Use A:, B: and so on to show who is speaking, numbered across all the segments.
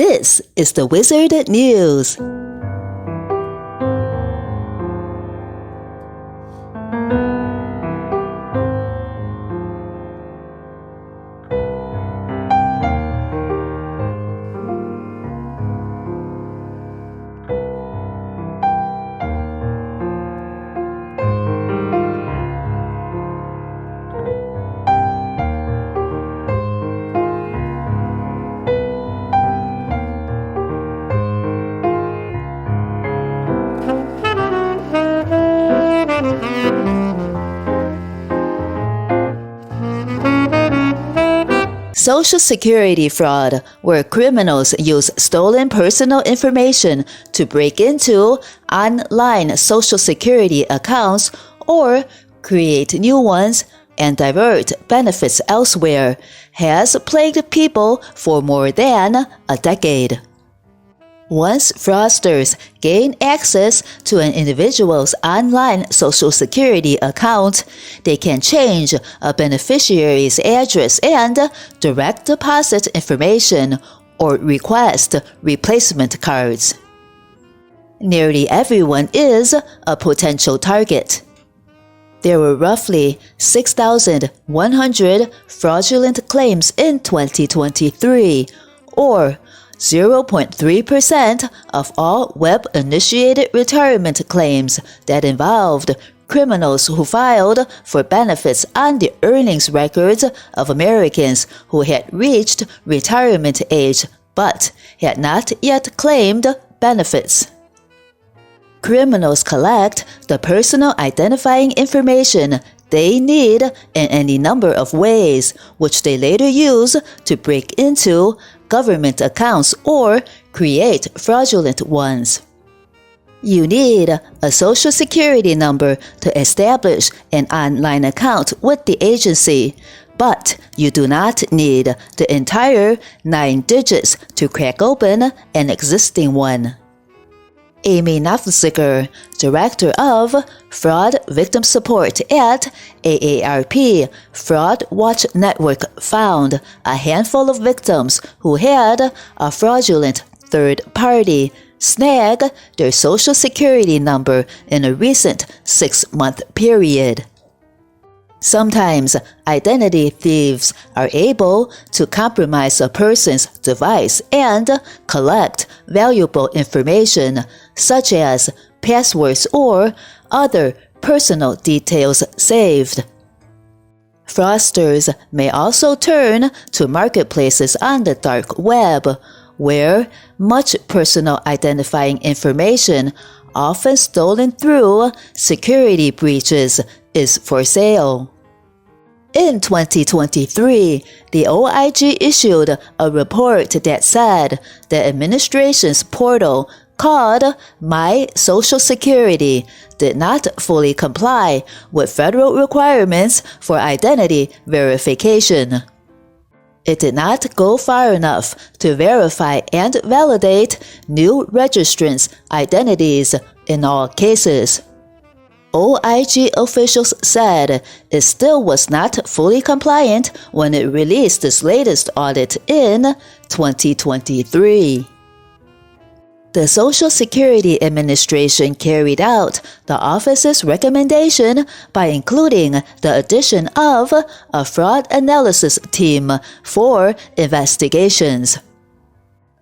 A: This is the Wizard News. Social Security fraud, where criminals use stolen personal information to break into online Social Security accounts or create new ones and divert benefits elsewhere, has plagued people for more than a decade. Once fraudsters gain access to an individual's online Social Security account, they can change a beneficiary's address and direct deposit information or request replacement cards. Nearly everyone is a potential target. There were roughly 6,100 fraudulent claims in 2023, or 0.3% of all web-initiated retirement claims that involved criminals who filed for benefits on the earnings records of Americans who had reached retirement age but had not yet claimed benefits. Criminals collect the personal identifying information they need in any number of ways, which they later use to break into government accounts or create fraudulent ones. You need a Social Security number to establish an online account with the agency, but you do not need the entire 9 digits to crack open an existing one. Amy Knopfziger, Director of Fraud Victim Support at AARP Fraud Watch Network, found a handful of victims who had a fraudulent third party snag their Social Security number in a recent 6-month period. Sometimes identity thieves are able to compromise a person's device and collect valuable information such as passwords or other personal details saved. Fraudsters may also turn to marketplaces on the dark web, where much personal identifying information, often stolen through security breaches, is for sale. In 2023, the OIG issued a report that said the administration's portal called My Social Security did not fully comply with federal requirements for identity verification. It did not go far enough to verify and validate new registrants' identities in all cases. OIG officials said it still was not fully compliant when it released its latest audit in 2023. The Social Security Administration carried out the office's recommendation by including the addition of a fraud analysis team for investigations.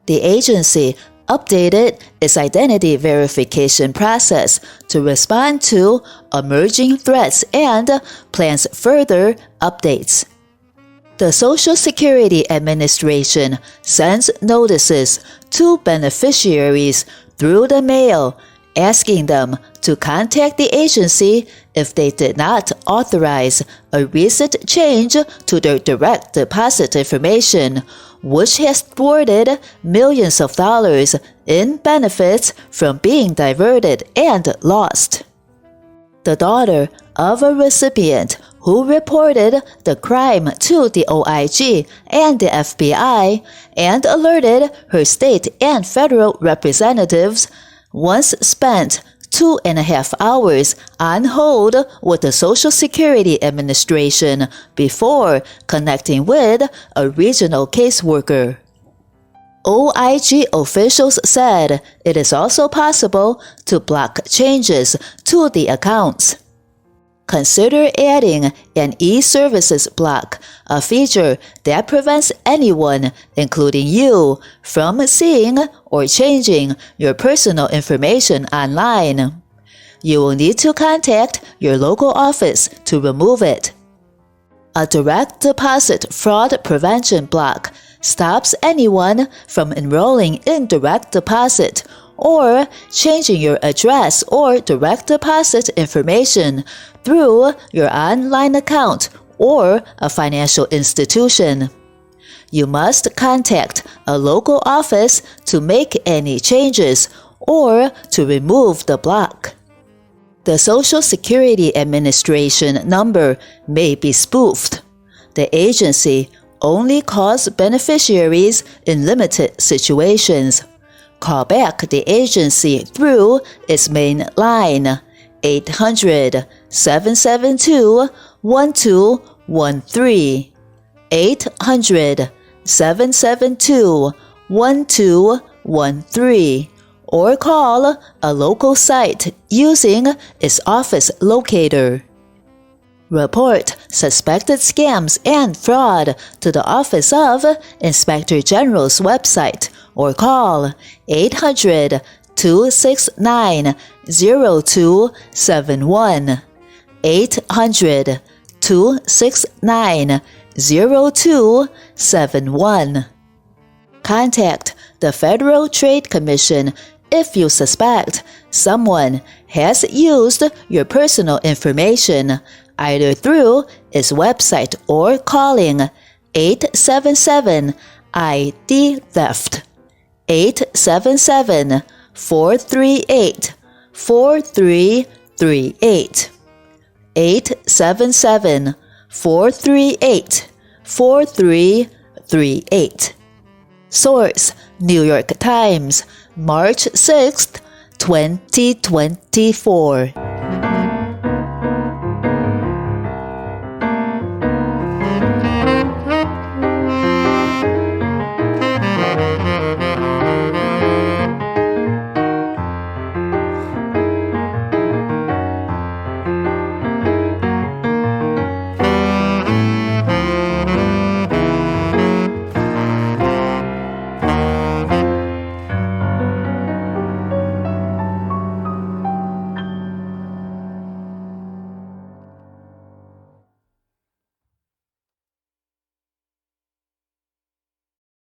A: The agency updated its identity verification process to respond to emerging threats and plans further updates. The Social Security Administration sends notices to beneficiaries through the mail, asking them to contact the agency if they did not authorize a recent change to their direct deposit information, which has thwarted millions of dollars in benefits from being diverted and lost. The daughter of a recipient who reported the crime to the OIG and the FBI and alerted her state and federal representatives once spent 2.5 hours on hold with the Social Security Administration before connecting with a regional caseworker. OIG officials said it is also possible to block changes to the accounts. Consider adding an e-services block, a feature that prevents anyone, including you, from seeing or changing your personal information online. You will need to contact your local office to remove it. A direct deposit fraud prevention block stops anyone from enrolling in direct deposit or changing your address or direct deposit information through your online account or a financial institution. You must contact a local office to make any changes or to remove the block. The Social Security Administration number may be spoofed. The agency only calls beneficiaries in limited situations. Call back the agency through its main line, 800-772-1213, 800-772-1213, or call a local site using its office locator. Report suspected scams and fraud to the Office of Inspector General's website or call 800-269-0271, 800-269-0271. Contact the Federal Trade Commission if you suspect someone has used your personal information, either through its website or calling 877-ID-THEFT, 877-438-4338, 877-438-4338. Source: New York Times, March 6, 2024.